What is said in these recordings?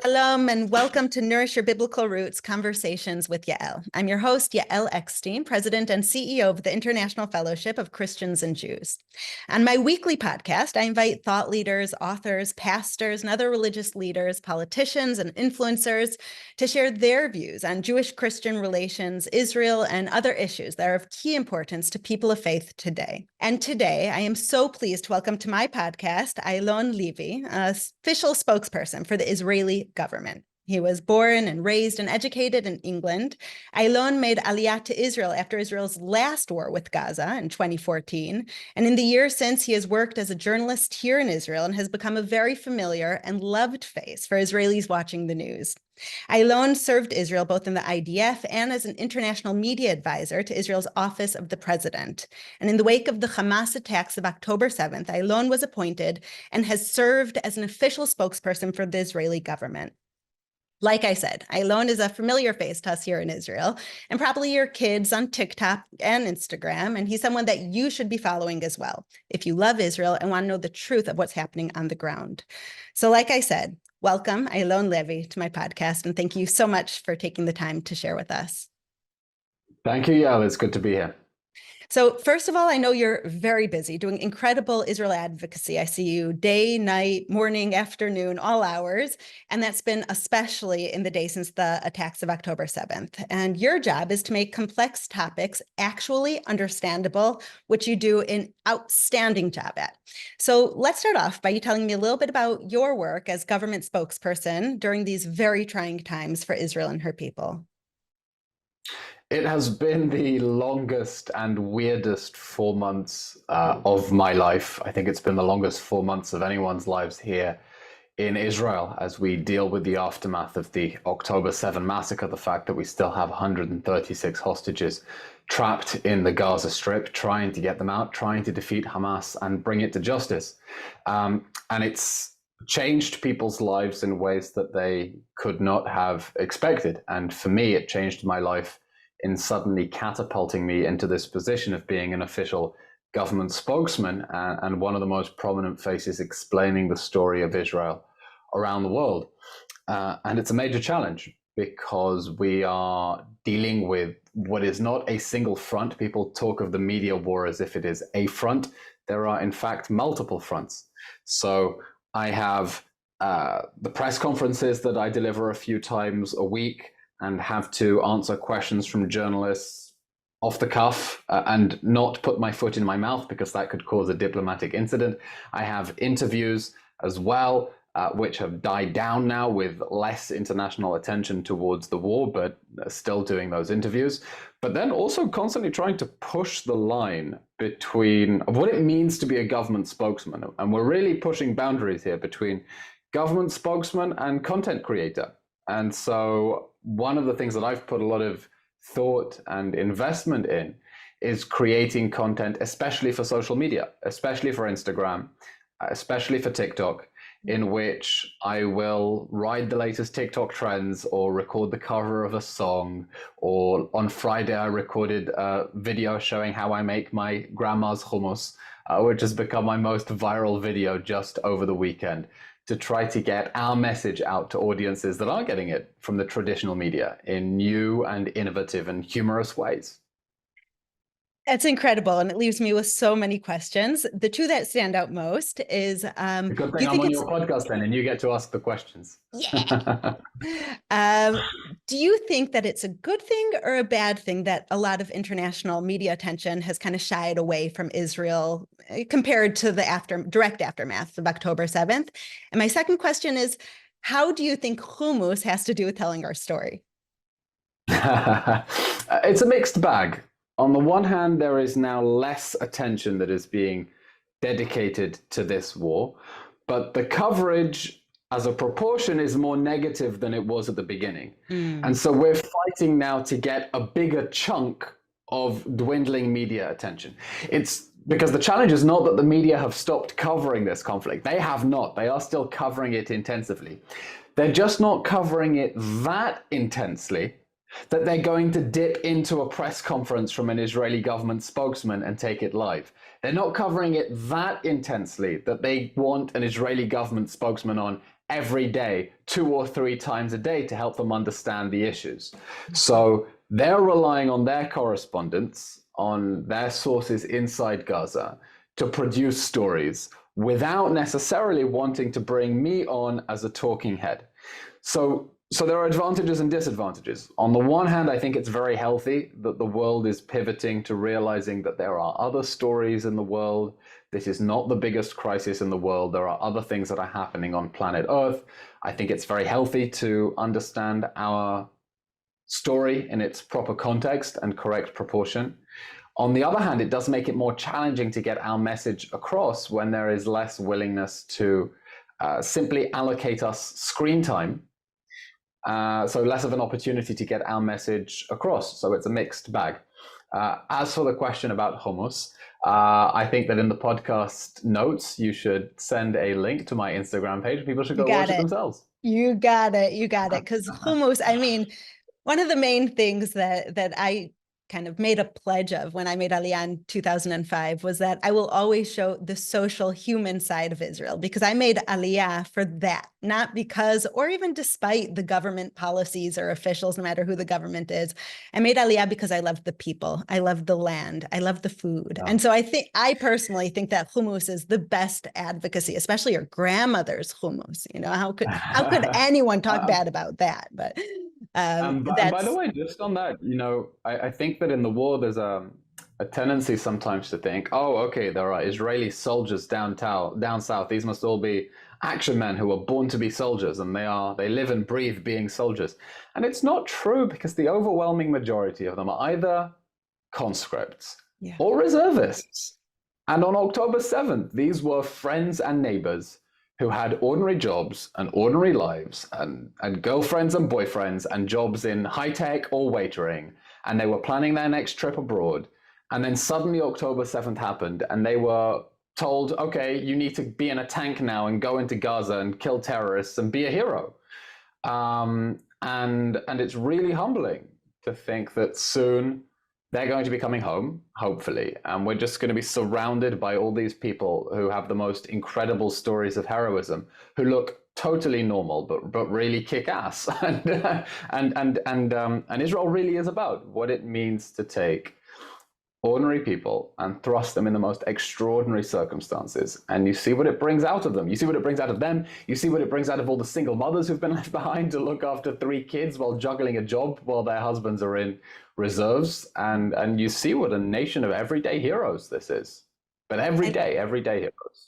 Shalom and welcome to Nourish Your Biblical Roots Conversations with Yael. I'm your host, Yael Eckstein, President and CEO of the International Fellowship of Christians and Jews. On my weekly podcast, I invite thought leaders, authors, pastors, and other religious leaders, politicians, and influencers to share their views on Jewish-Christian relations, Israel, and other issues that are of key importance to people of faith today. And today, I am so pleased to welcome to my podcast, Eylon Levy, official spokesperson for the Israeli government. He was born and raised and educated in England. Eylon made Aliyah to Israel after Israel's last war with Gaza in 2014. And in the years since, he has worked as a journalist here in Israel and has become a very familiar and loved face for Israelis watching the news. Eylon served Israel both in the IDF and as an international media advisor to Israel's Office of the President. And in the wake of the Hamas attacks of October 7th, Eylon was appointed and has served as an official spokesperson for the Israeli government. Like I said, Eylon is a familiar face to us here in Israel, and probably your kids on TikTok and Instagram, and he's someone that you should be following as well if you love Israel and want to know the truth of what's happening on the ground. So like I said, welcome, Eylon Levy, to my podcast, and thank you so much for taking the time to share with us. Thank you, Yael. It's good to be here. So first of all, I know you're very busy doing incredible Israel advocacy. I see you day, night, morning, afternoon, all hours, and that's been especially in the day since the attacks of October 7th. And your job is to make complex topics actually understandable, which you do an outstanding job at. So let's start off by you telling me a little bit about your work as government spokesperson during these very trying times for Israel and her people. It has been the longest and weirdest 4 months of my life. I think it's been the longest 4 months of anyone's lives here in Israel as we deal with the aftermath of the October 7 massacre, the fact that we still have 136 hostages trapped in the Gaza Strip, trying to get them out, trying to defeat Hamas and bring it to justice. And it's changed people's lives in ways that they could not have expected. And for me, it changed my life in suddenly catapulting me into this position of being an official government spokesman and one of the most prominent faces explaining the story of Israel around the world. And it's a major challenge because we are dealing with what is not a single front. People talk of the media war as if it is a front. There are, in fact, multiple fronts. So I have the press conferences that I deliver a few times a week and have to answer questions from journalists off the cuff and not put my foot in my mouth because that could cause a diplomatic incident. I have interviews as well, which have died down now with less international attention towards the war, but still doing those interviews. But then also constantly trying to push the line between what it means to be a government spokesman. And we're really pushing boundaries here between government spokesman and content creator. And so one of the things that I've put a lot of thought and investment in is creating content, especially for social media, especially for Instagram, especially for TikTok, in which I will ride the latest TikTok trends or record the cover of a song. Or on Friday, I recorded a video showing how I make my grandma's hummus, which has become my most viral video just over the weekend, to try to get our message out to audiences that aren't getting it from the traditional media in new and innovative and humorous ways. That's incredible, and it leaves me with so many questions. The two that stand out most is, Good thing I'm on your podcast then, and you get to ask the questions. Yeah. Do you think that it's a good thing or a bad thing that a lot of international media attention has kind of shied away from Israel compared to the direct aftermath of October 7th? And my second question is, how do you think Kumus has to do with telling our story? It's a mixed bag. On the one hand, there is now less attention that is being dedicated to this war, but the coverage as a proportion is more negative than it was at the beginning. And so we're fighting now to get a bigger chunk of dwindling media attention. It's because the challenge is not that the media have stopped covering this conflict. They have not. They are still covering it intensively. They're just not covering it that intensely that they're going to dip into a press conference from an Israeli government spokesman and take it live. They're not covering it that intensely that they want an Israeli government spokesman on every day, 2 or 3 times a day, to help them understand the issues. So they're relying on their correspondents, on their sources inside Gaza, to produce stories without necessarily wanting to bring me on as a talking head. So there are advantages and disadvantages. On the one hand, I think it's very healthy that the world is pivoting to realizing that there are other stories in the world. This is not the biggest crisis in the world. There are other things that are happening on planet Earth. I think it's very healthy to understand our story in its proper context and correct proportion. On the other hand, it does make it more challenging to get our message across when there is less willingness to simply allocate us screen time. So less of an opportunity to get our message across. So it's a mixed bag. As for the question about hummus, I think that in the podcast notes, you should send a link to my Instagram page. People should go watch it themselves. You got it. You got it. Because hummus, I mean, one of the main things that I kind of made a pledge of when I made Aliyah in 2005 was that I will always show the social human side of Israel, because I made Aliyah for that, not because, or even despite the government policies or officials, no matter who the government is. I made Aliyah because I love the people. I love the land. I love the food. And so I personally think that hummus is the best advocacy, especially your grandmother's hummus. You know, how could anyone talk bad about that? But by the way, just on that, I think that in the war, there's a tendency sometimes to think, oh, okay, there are Israeli soldiers down south. These must all be action men who were born to be soldiers, and they live and breathe being soldiers. And it's not true, because the overwhelming majority of them are either conscripts or reservists. And on October 7th, these were friends and neighbors who had ordinary jobs and ordinary lives, and girlfriends and boyfriends and jobs in high tech or waitering. And they were planning their next trip abroad. And then suddenly October 7th happened, and they were told, okay, you need to be in a tank now and go into Gaza and kill terrorists and be a hero. And it's really humbling to think that soon they're going to be coming home, hopefully, and we're just going to be surrounded by all these people who have the most incredible stories of heroism, who look totally normal but really kick ass. And Israel really is about what it means to take ordinary people and thrust them in the most extraordinary circumstances. And you see what it brings out of them. You see what it brings out of them. You see what it brings out of all the single mothers who've been left behind to look after 3 kids while juggling a job while their husbands are in reserves. And you see what a nation of everyday heroes this is. But everyday heroes.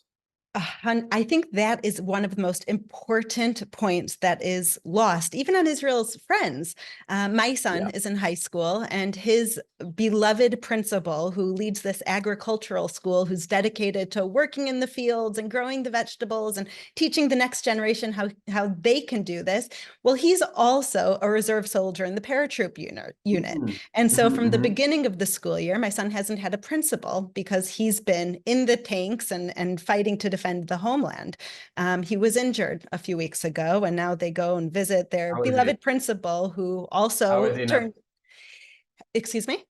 I think that is one of the most important points that is lost, even on Israel's friends. My son is in high school, and his beloved principal, who leads this agricultural school, who's dedicated to working in the fields and growing the vegetables and teaching the next generation how they can do this. Well, he's also a reserve soldier in the paratroop unit. And so from the beginning of the school year, my son hasn't had a principal because he's been in the tanks and fighting to defend the homeland. He was injured a few weeks ago, and now they go and visit their beloved principal, who also turned. Excuse me?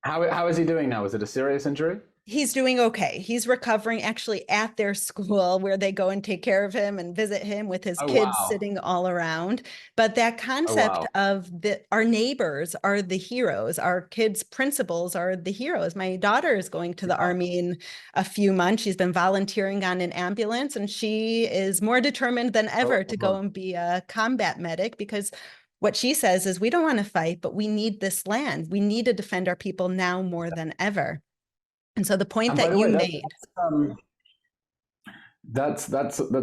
How is he doing now? Is it a serious injury? He's doing okay. He's recovering actually at their school, where they go and take care of him and visit him with his kids sitting all around. But that concept of our neighbors are the heroes, our kids' principals are the heroes. My daughter is going to the Army in a few months. She's been volunteering on an ambulance, and she is more determined than ever to go and be a combat medic, because what she says is, we don't want to fight, but we need this land. We need to defend our people now more than ever. And so the point that you made. That's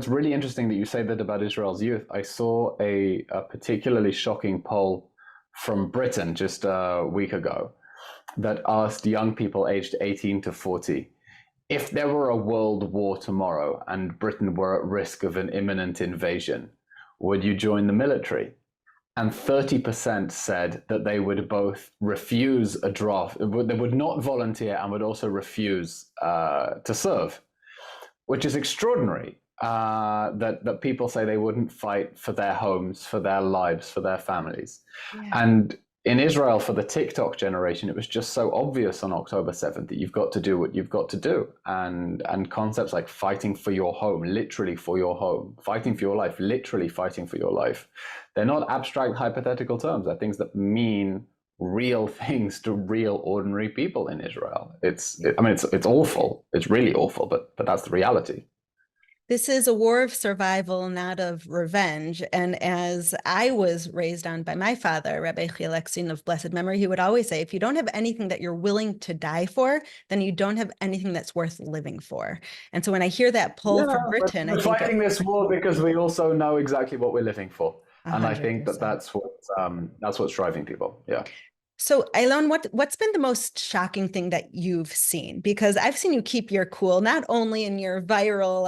really interesting that you say that about Israel's youth. I saw a particularly shocking poll from Britain just a week ago that asked young people aged 18 to 40, if there were a world war tomorrow and Britain were at risk of an imminent invasion, would you join the military? And 30% said that they would both refuse a draft, they would not volunteer, and would also refuse to serve, which is extraordinary. That people say they wouldn't fight for their homes, for their lives, for their families. And in Israel, for the TikTok generation, it was just so obvious on October 7th that you've got to do what you've got to do. And concepts like fighting for your home, literally for your home, fighting for your life, literally fighting for your life. They're not abstract hypothetical terms. They're things that mean real things to real ordinary people in Israel. It's awful. It's really awful, but that's the reality. This is a war of survival, not of revenge. And as I was raised on by my father, Rabbi Yael of blessed memory, he would always say, if you don't have anything that you're willing to die for, then you don't have anything that's worth living for. And so when I hear that pull from Britain, I we're think fighting this war because we also know exactly what we're living for. And I think 100%. that's what's driving people. Yeah. So, Eylon, what's been the most shocking thing that you've seen? Because I've seen you keep your cool, not only in your viral,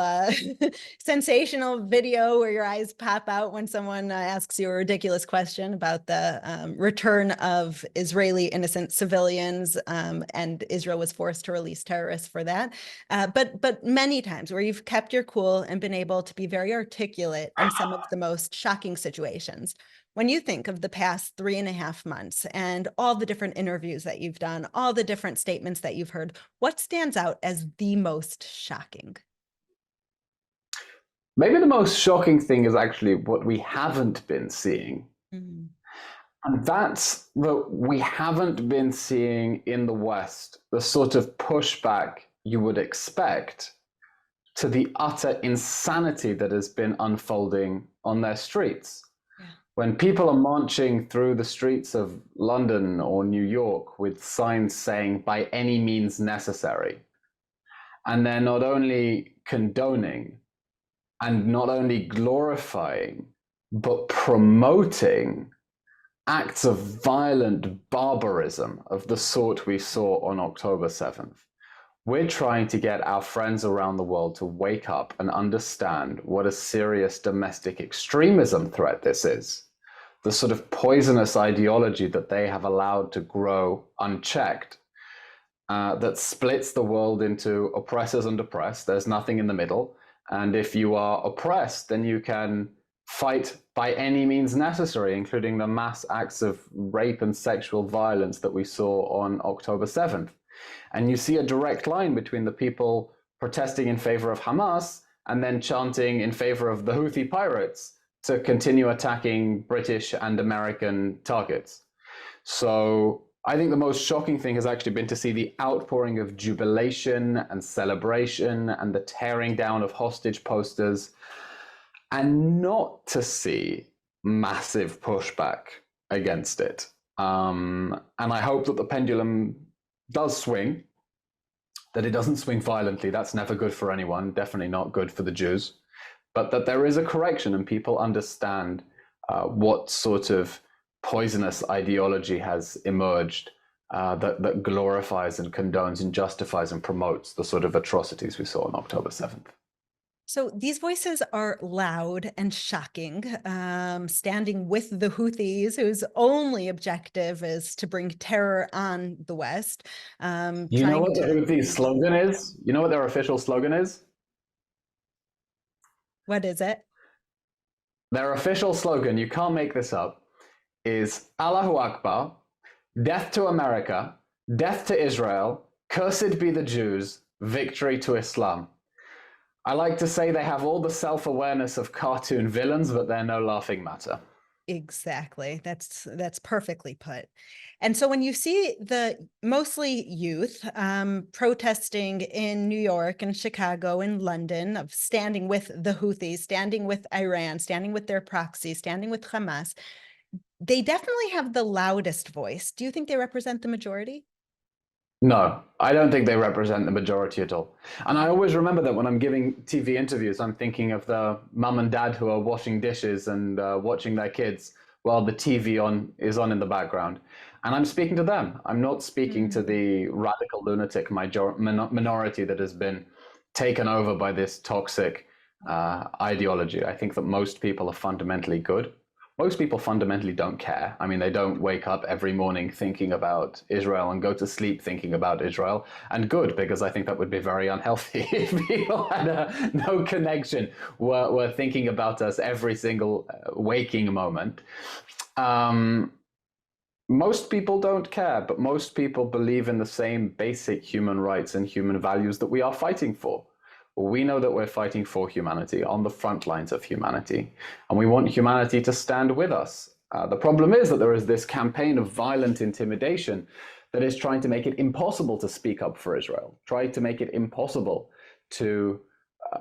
sensational video where your eyes pop out when someone asks you a ridiculous question about the return of Israeli innocent civilians, and Israel was forced to release terrorists for that, but many times where you've kept your cool and been able to be very articulate in some of the most shocking situations. When you think of the past 3.5 months and all the different interviews that you've done, all the different statements that you've heard, what stands out as the most shocking? Maybe the most shocking thing is actually what we haven't been seeing. Mm-hmm. And that's that we haven't been seeing in the West the sort of pushback you would expect to the utter insanity that has been unfolding on their streets. When people are marching through the streets of London or New York with signs saying, by any means necessary, and they're not only condoning and not only glorifying, but promoting acts of violent barbarism of the sort we saw on October 7th. We're trying to get our friends around the world to wake up and understand what a serious domestic extremism threat this is. The sort of poisonous ideology that they have allowed to grow unchecked, that splits the world into oppressors and oppressed. There's nothing in the middle. And if you are oppressed, then you can fight by any means necessary, including the mass acts of rape and sexual violence that we saw on October 7th. And you see a direct line between the people protesting in favor of Hamas and then chanting in favor of the Houthi pirates to continue attacking British and American targets. So I think the most shocking thing has actually been to see the outpouring of jubilation and celebration and the tearing down of hostage posters, and not to see massive pushback against it. And I hope that the pendulum does swing, that it doesn't swing violently. That's never good for anyone, definitely not good for the Jews, but that there is a correction and people understand what sort of poisonous ideology has emerged that glorifies and condones and justifies and promotes the sort of atrocities we saw on October 7th. So these voices are loud and shocking, standing with the Houthis, whose only objective is to bring terror on the West. You know what the Houthis' slogan is? You know what their official slogan is? What is it? Their official slogan, you can't make this up, is Allahu Akbar, death to America, death to Israel, cursed be the Jews, victory to Islam. I like to say they have all the self-awareness of cartoon villains, but they're no laughing matter. Exactly. That's perfectly put. And so when you see the mostly youth protesting in New York and Chicago and London, of standing with the Houthis, standing with Iran, standing with their proxy, standing with Hamas, they definitely have the loudest voice. Do you think they represent the majority? No, I don't think they represent the majority at all. And I always remember that when I'm giving TV interviews, I'm thinking of the mum and dad who are washing dishes and watching their kids while the TV is on in the background. And I'm speaking to them. I'm not speaking to the radical lunatic minority that has been taken over by this toxic ideology. I think that most people are fundamentally good. Most people fundamentally don't care. I mean, they don't wake up every morning thinking about Israel and go to sleep thinking about Israel. And good, because I think that would be very unhealthy if people had no connection, were thinking about us every single waking moment. Most people don't care, but most people believe in the same basic human rights and human values that we are fighting for. We know that we're fighting for humanity on the front lines of humanity, and we want humanity to stand with us. The problem is that there is this campaign of violent intimidation that is trying to make it impossible to speak up for Israel, trying to make it impossible to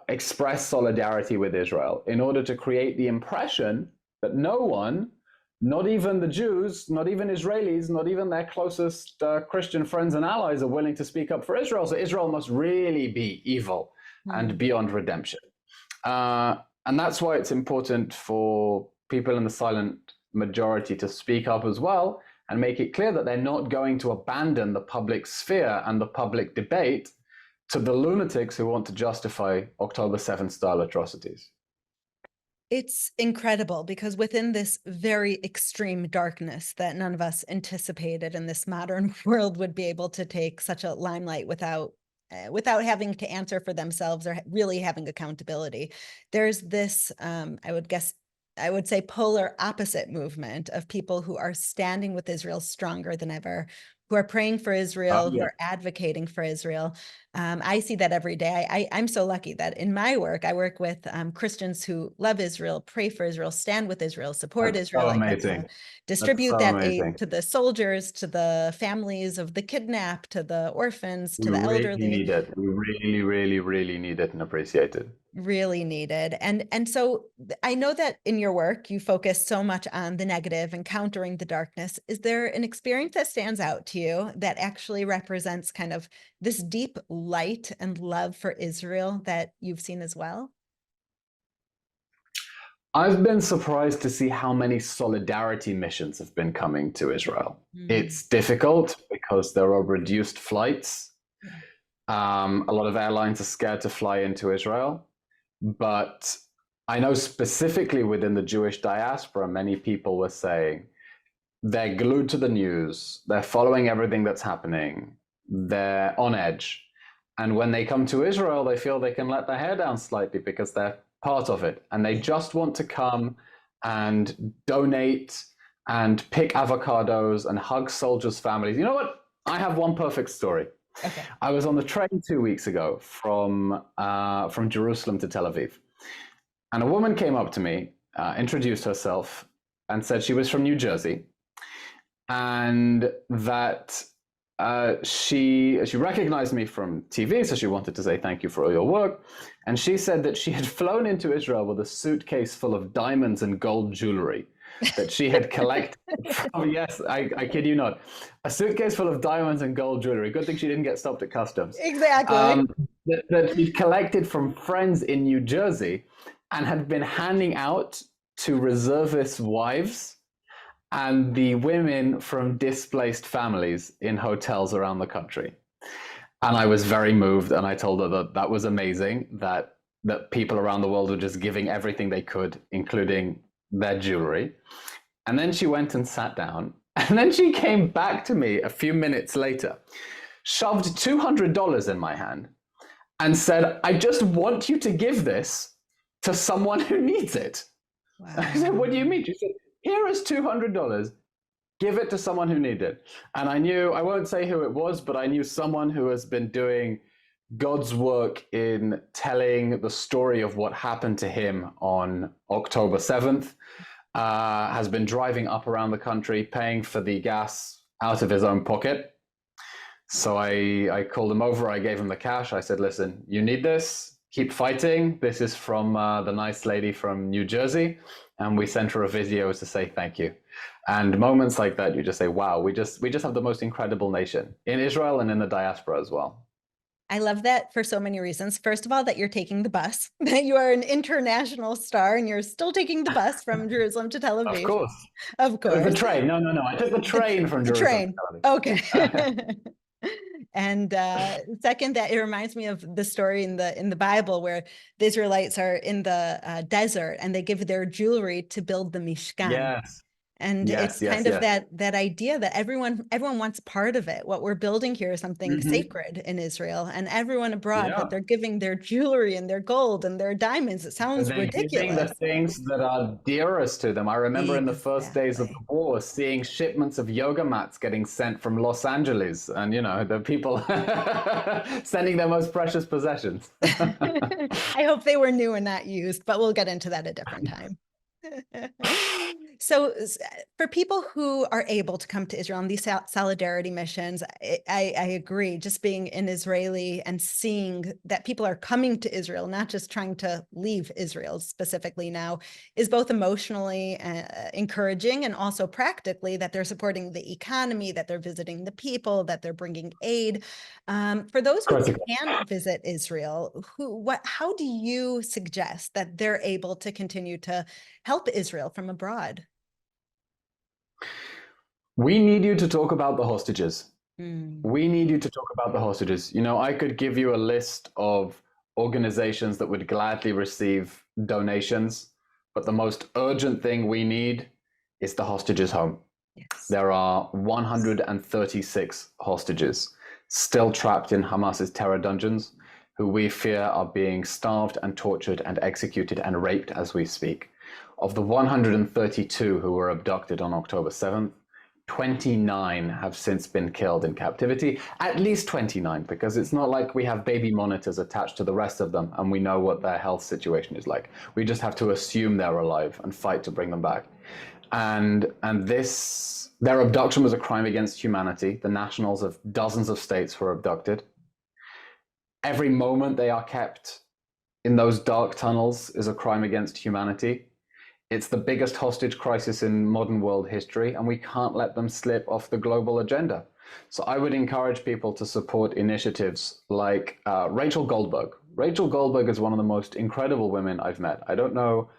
express solidarity with Israel in order to create the impression that no one, not even the Jews, not even Israelis, not even their closest Christian friends and allies are willing to speak up for Israel. So Israel must really be evil and beyond redemption. And that's why it's important for people in the silent majority to speak up as well and make it clear that they're not going to abandon the public sphere and the public debate to the lunatics who want to justify October 7th style atrocities. It's incredible because within this very extreme darkness that none of us anticipated in this modern world would be able to take such a limelight without having to answer for themselves or really having accountability. There's this, I would say, polar opposite movement of people who are standing with Israel stronger than ever, who are praying for Israel, who are advocating for Israel. I see that every day. I'm so lucky that in my work, I work with Christians who love Israel, pray for Israel, stand with Israel, support That's Israel. so I get to amazing. distribute so that amazing. aid to the soldiers, to the families of the kidnapped, to the orphans, to We the really elderly. need it. We really, really, really need it and appreciate it. Really needed. And so I know that in your work, you focus so much on the negative and countering the darkness. Is there an experience that stands out to you that actually represents kind of this deep light and love for Israel that you've seen as well? I've been surprised to see how many solidarity missions have been coming to Israel. It's difficult because there are reduced flights. A lot of airlines are scared to fly into Israel. But I know specifically within the Jewish diaspora, many people were saying they're glued to the news, they're following everything that's happening, they're on edge. And when they come to Israel, they feel they can let their hair down slightly because they're part of it. And they just want to come and donate and pick avocados and hug soldiers' families. You know what? I have one perfect story. Okay. I was on the train 2 weeks ago from Jerusalem to Tel Aviv, and a woman came up to me, introduced herself, and said she was from New Jersey, and that she recognized me from TV, so she wanted to say thank you for all your work. And she said that she had flown into Israel with a suitcase full of diamonds and gold jewelry that she had collected from, yes, I kid you not, a suitcase full of diamonds and gold jewelry. Good thing she didn't get stopped at customs. Exactly. That she'd collected from friends in New Jersey and had been handing out to reservist wives and the women from displaced families in hotels around the country. And I was very moved, and I told her that that was amazing, that people around the world were just giving everything they could, including their jewelry. And then she went and sat down, and then she came back to me a few minutes later, shoved $200 in my hand, and said, I just want you to give this to someone who needs it. Wow. I said, what do you mean? She said, here is $200. Give it to someone who needs it. And I knew, I won't say who it was, but I knew someone who has been doing God's work in telling the story of what happened to him on October 7th, has been driving up around the country, paying for the gas out of his own pocket. So I called him over, I gave him the cash. I said, listen, you need this, keep fighting. This is from the nice lady from New Jersey. And we sent her a video to say thank you. And moments like that, you just say, wow, we just have the most incredible nation in Israel and in the diaspora as well. I love that for so many reasons. First of all, that you're taking the bus, that you are an international star and you're still taking the bus from Jerusalem to Tel Aviv. Of course. Of course. The train. No. I took the train from Jerusalem to Tel Aviv. Okay. And second, that it reminds me of the story in the Bible where the Israelites are in the desert and they give their jewelry to build the Mishkan. Yes. And Yes, it's yes, kind of yes. that idea that everyone wants part of it. What we're building here is something sacred in Israel, and everyone abroad, that Yeah. they're giving their jewelry and their gold and their diamonds. It sounds They're giving the ridiculous. things that are dearest to them. I remember in the first days of the Exactly. war seeing shipments of yoga mats getting sent from Los Angeles, and the people sending their most precious possessions. I hope they were new and not used, but we'll get into that a different time. So for people who are able to come to Israel on these solidarity missions, I agree, just being an Israeli and seeing that people are coming to Israel, not just trying to leave Israel specifically now, is both emotionally encouraging, and also practically that they're supporting the economy, that they're visiting the people, that they're bringing aid. For those who Critical. can't visit Israel, how do you suggest that they're able to continue to help Israel from abroad? We need you to talk about the hostages. Mm, We need you to talk about the hostages. I could give you a list of organizations that would gladly receive donations, but the most urgent thing we need is the hostages home. yes. There are 136 hostages still trapped in Hamas's terror dungeons, who we fear are being starved and tortured and executed and raped as we speak. Of the 132 who were abducted on October 7th, 29 have since been killed in captivity. At least 29, because it's not like we have baby monitors attached to the rest of them and we know what their health situation is like. We just have to assume they're alive and fight to bring them back. And their abduction was a crime against humanity. The nationals of dozens of states were abducted. Every moment they are kept in those dark tunnels is a crime against humanity. It's the biggest hostage crisis in modern world history, and we can't let them slip off the global agenda. So I would encourage people to support initiatives like Rachel Goldberg. Rachel Goldberg is one of the most incredible women I've met. I don't know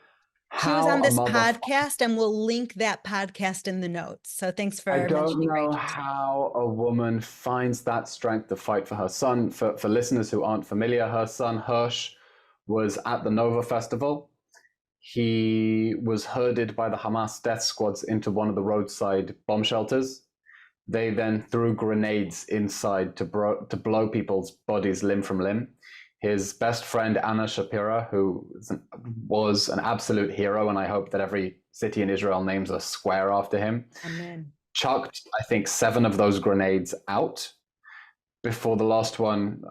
She was how on a this mother podcast, and we'll link that podcast in the notes. So thanks I for don't mentioning know Rachel. how a woman finds that strength to fight for her son. For listeners who aren't familiar, her son Hersh was at the Nova Festival. He was herded by the Hamas death squads into one of the roadside bomb shelters. They then threw grenades inside to blow people's bodies limb from limb. His best friend, Anna Shapira, who was an absolute hero, and I hope that every city in Israel names a square after him, Amen. chucked, I think, 7 of those grenades out before the last one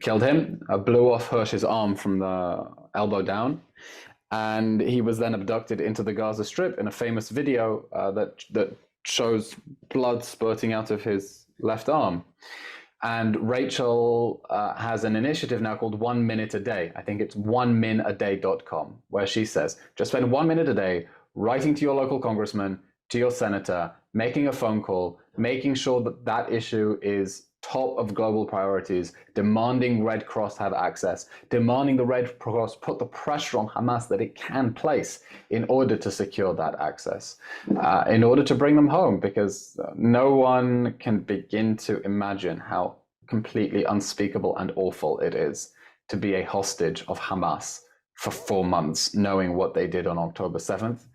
killed him, blew off Hersh's arm from the elbow down. And he was then abducted into the Gaza Strip in a famous video that shows blood spurting out of his left arm. And Rachel has an initiative now called 1 minute a day. I think it's oneminaday.com, where she says, just spend 1 minute a day writing to your local congressman, to your senator, making a phone call, making sure that that issue is top of global priorities, demanding Red Cross have access, demanding the Red Cross put the pressure on Hamas that it can place in order to secure that access, in order to bring them home, because no one can begin to imagine how completely unspeakable and awful it is to be a hostage of Hamas for 4 months, knowing what they did on October 7th.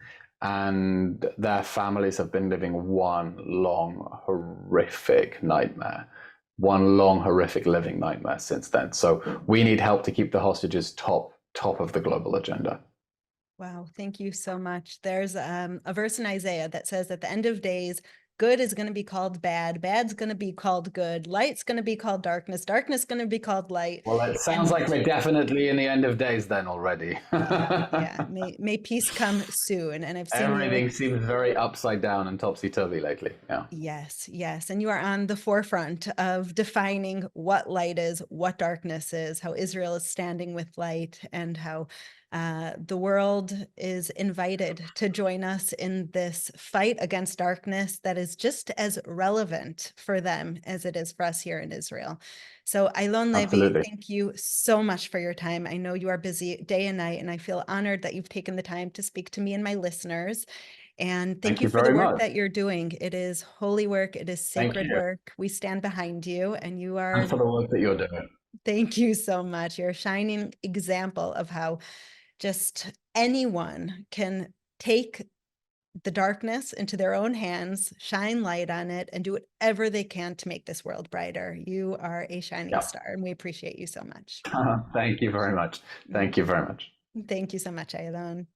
And their families have been living one long, horrific nightmare. One long, horrific living nightmare since then. So we need help to keep the hostages top of the global agenda. Wow, thank you so much. There's a verse in Isaiah that says, at the end of days, good is going to be called bad, bad's going to be called good, light's going to be called darkness, darkness going to be called light. Well, it sounds like we're definitely in the end of days then already. Yeah. May peace come soon. And I've seen Everything seems very upside down and topsy-turvy lately. Yeah. Yes. And you are on the forefront of defining what light is, what darkness is, how Israel is standing with light, and how the world is invited to join us in this fight against darkness that is just as relevant for them as it is for us here in Israel. So Eylon Levy, Absolutely. thank you so much for your time. I know you are busy day and night, and I feel honored that you've taken the time to speak to me and my listeners. And thank you you for the very work much. that you're doing. It is holy work. It is Thank sacred you. work. We stand behind you, and you are, And for the work that you're doing. thank you so much. You're a shining example of how just anyone can take the darkness into their own hands, shine light on it, and do whatever they can to make this world brighter. You are a shining star, and we appreciate you so much. Thank you very much. Thank you very much. Thank you so much, Eylon.